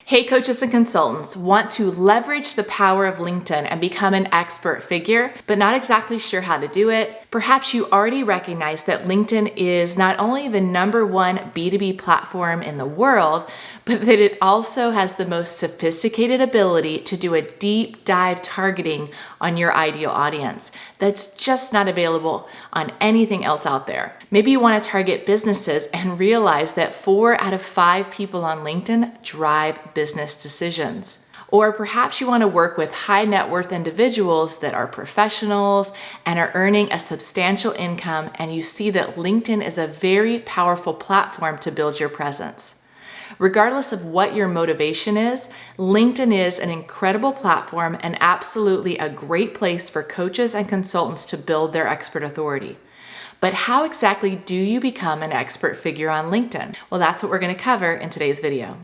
Hey coaches and consultants, want to leverage the power of LinkedIn and become an expert figure, but not exactly sure how to do it? Perhaps you already recognize that LinkedIn is not only the #1 B2B platform in the world, but that it also has the most sophisticated ability to do a deep dive targeting on your ideal audience that's just not available on anything else out there. Maybe you want to target businesses and realize that 4 out of 5 people on LinkedIn drive business decisions. Or perhaps you want to work with high net worth individuals that are professionals and are earning a substantial income, and you see that LinkedIn is a very powerful platform to build your presence. Regardless of what your motivation is, LinkedIn is an incredible platform and absolutely a great place for coaches and consultants to build their expert authority. But how exactly do you become an expert figure on LinkedIn? Well, that's what we're going to cover in today's video.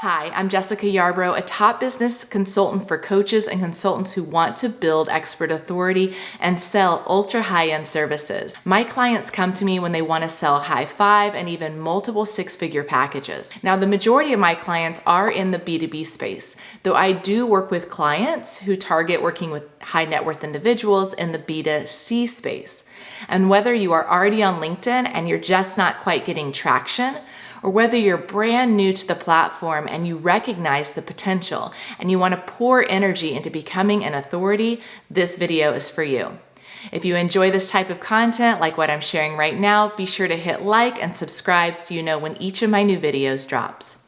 Hi, I'm Jessica Yarbrough, a top business consultant for coaches and consultants who want to build expert authority and sell ultra high-end services. My clients come to me when they want to sell high five and even multiple six-figure packages. Now, the majority of my clients are in the B2B space, though I do work with clients who target working with high net worth individuals in the B2C space. And whether you are already on LinkedIn and you're just not quite getting traction, or whether you're brand new to the platform and you recognize the potential and you want to pour energy into becoming an authority, this video is for you. If you enjoy this type of content, like what I'm sharing right now, be sure to hit like and subscribe so you know when each of my new videos drops.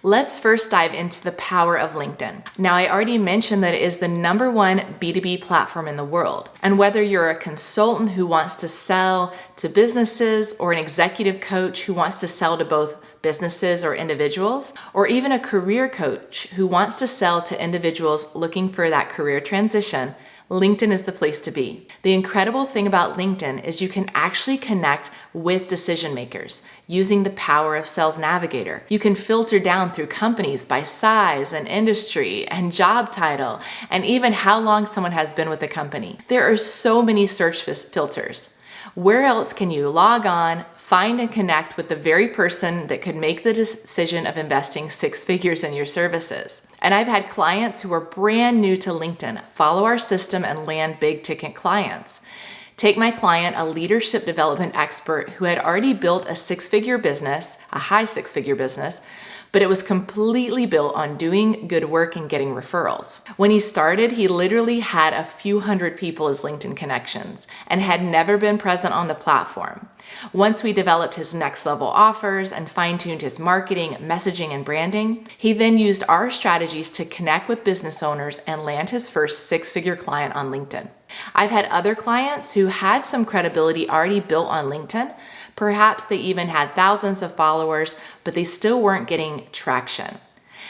Let's first dive into the power of LinkedIn. Now, I already mentioned that it is the #1 B2B platform in the world. And whether you're a consultant who wants to sell to businesses or an executive coach who wants to sell to both businesses or individuals, or even a career coach who wants to sell to individuals looking for that career transition, LinkedIn is the place to be. The incredible thing about LinkedIn is you can actually connect with decision makers using the power of Sales Navigator. You can filter down through companies by size and industry and job title and even how long someone has been with the company. There are so many search filters. Where else can you log on, find and connect with the very person that could make the decision of investing 6 figures in your services? And I've had clients who are brand new to LinkedIn follow our system and land big ticket clients. Take my client, a leadership development expert who had already built a 6-figure business, a high 6-figure business, but it was completely built on doing good work and getting referrals. When he started, he literally had a few hundred people as LinkedIn connections and had never been present on the platform. Once we developed his next level offers and fine-tuned his marketing, messaging, and branding, he then used our strategies to connect with business owners and land his first 6-figure client on LinkedIn. I've had other clients who had some credibility already built on LinkedIn. Perhaps they even had thousands of followers, but they still weren't getting traction.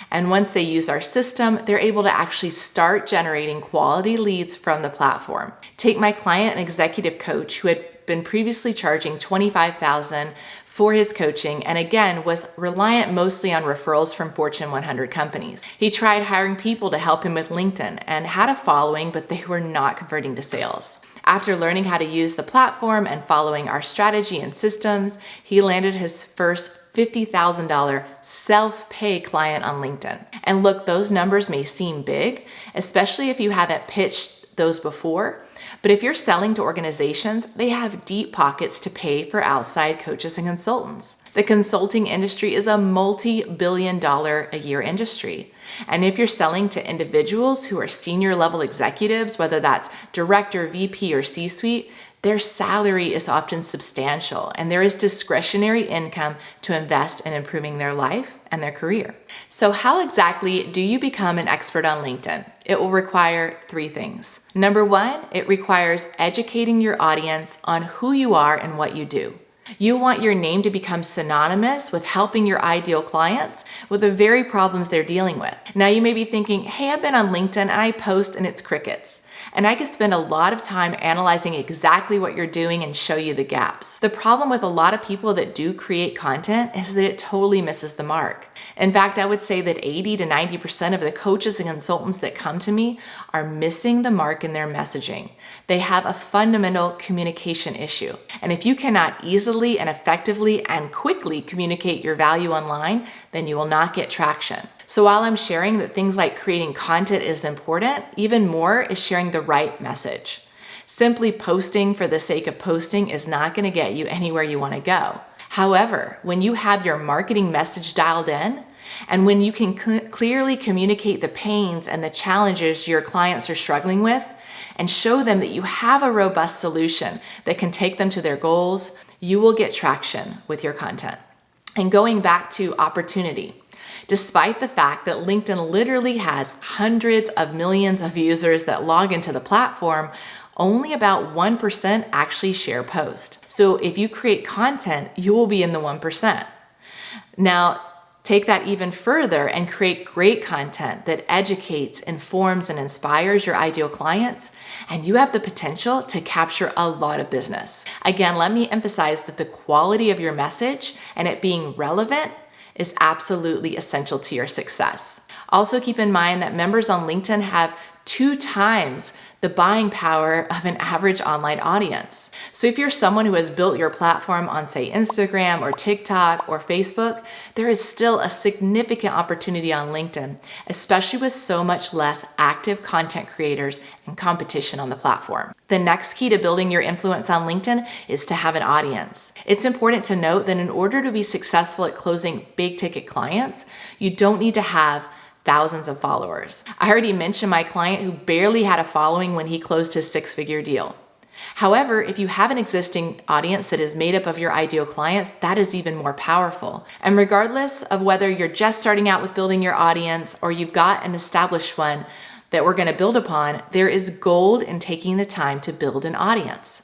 And once they use our system, they're able to actually start generating quality leads from the platform. Take my client, an executive coach who had been previously charging $25,000 for his coaching, and again was reliant mostly on referrals from Fortune 100 companies. He tried hiring people to help him with LinkedIn and had a following, but they were not converting to sales. After learning how to use the platform and following our strategy and systems, he landed his first $50,000 self-pay client on LinkedIn. And look, those numbers may seem big, especially if you haven't pitched those before. But if you're selling to organizations, they have deep pockets to pay for outside coaches and consultants. The consulting industry is a multi-billion-dollar-a-year industry. And if you're selling to individuals who are senior level executives, whether that's director, VP, or C-suite, their salary is often substantial, and there is discretionary income to invest in improving their life and their career. So how exactly do you become an expert on LinkedIn? It will require 3 things. #1, it requires educating your audience on who you are and what you do. You want your name to become synonymous with helping your ideal clients with the very problems they're dealing with. Now you may be thinking, hey, I've been on LinkedIn and I post and it's crickets. And I could spend a lot of time analyzing exactly what you're doing and show you the gaps. The problem with a lot of people that do create content is that it totally misses the mark. In fact, I would say that 80 to 90% of the coaches and consultants that come to me are missing the mark in their messaging. They have a fundamental communication issue. And if you cannot easily and effectively and quickly communicate your value online, then you will not get traction. So while I'm sharing that things like creating content is important, even more is sharing the right message. Simply posting for the sake of posting is not going to get you anywhere you want to go. However, when you have your marketing message dialed in, and when you can clearly communicate the pains and the challenges your clients are struggling with, and show them that you have a robust solution that can take them to their goals, you will get traction with your content. And going back to opportunity, despite the fact that LinkedIn literally has hundreds of millions of users that log into the platform, only about 1% actually share posts. So if you create content, you will be in the 1%. Now, take that even further and create great content that educates, informs, and inspires your ideal clients, and you have the potential to capture a lot of business. Again, let me emphasize that the quality of your message and it being relevant is absolutely essential to your success. Also keep in mind that members on LinkedIn have 2 times the buying power of an average online audience. So if you're someone who has built your platform on, say, Instagram or TikTok or Facebook, there is still a significant opportunity on LinkedIn, especially with so much less active content creators and competition on the platform. The next key to building your influence on LinkedIn is to have an audience. It's important to note that in order to be successful at closing big ticket clients, you don't need to have thousands of followers. I already mentioned my client who barely had a following when he closed his 6-figure deal. However, if you have an existing audience that is made up of your ideal clients, that is even more powerful. And regardless of whether you're just starting out with building your audience or you've got an established one that we're going to build upon, there is gold in taking the time to build an audience.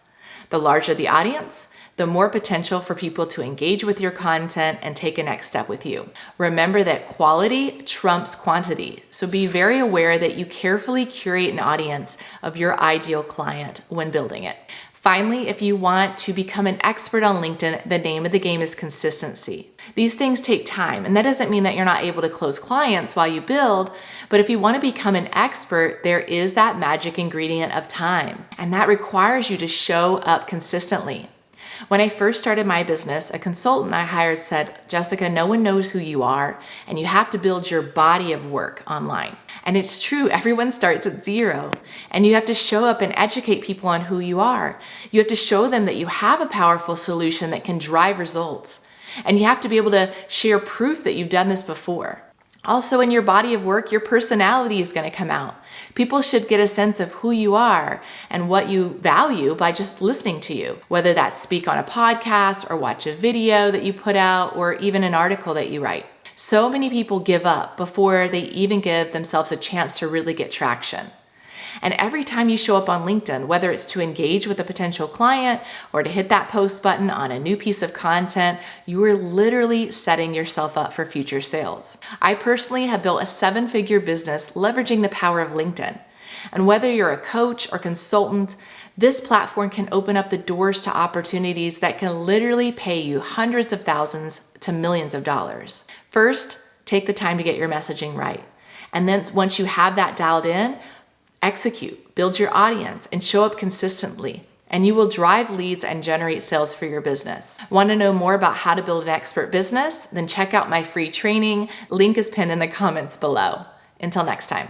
The larger the audience, the more potential for people to engage with your content and take a next step with you. Remember that quality trumps quantity, so be very aware that you carefully curate an audience of your ideal client when building it. Finally, if you want to become an expert on LinkedIn, the name of the game is consistency. These things take time, and that doesn't mean that you're not able to close clients while you build, but if you want to become an expert, there is that magic ingredient of time, and that requires you to show up consistently. When I first started my business, a consultant I hired said, "Jessica, no one knows who you are, and you have to build your body of work online." And it's true, everyone starts at zero, and you have to show up and educate people on who you are. You have to show them that you have a powerful solution that can drive results, and you have to be able to share proof that you've done this before. Also, in your body of work, your personality is going to come out. People should get a sense of who you are and what you value by just listening to you, whether that's speak on a podcast or watch a video that you put out or even an article that you write. So many people give up before they even give themselves a chance to really get traction. And every time you show up on LinkedIn, whether it's to engage with a potential client or to hit that post button on a new piece of content, you are literally setting yourself up for future sales. I personally have built a 7-figure business leveraging the power of LinkedIn. And whether you're a coach or consultant, this platform can open up the doors to opportunities that can literally pay you hundreds of thousands to millions of dollars. First, take the time to get your messaging right. And then once you have that dialed in, execute, build your audience, and show up consistently, and you will drive leads and generate sales for your business. Want to know more about how to build an expert business? Then check out my free training. Link is pinned in the comments below. Until next time.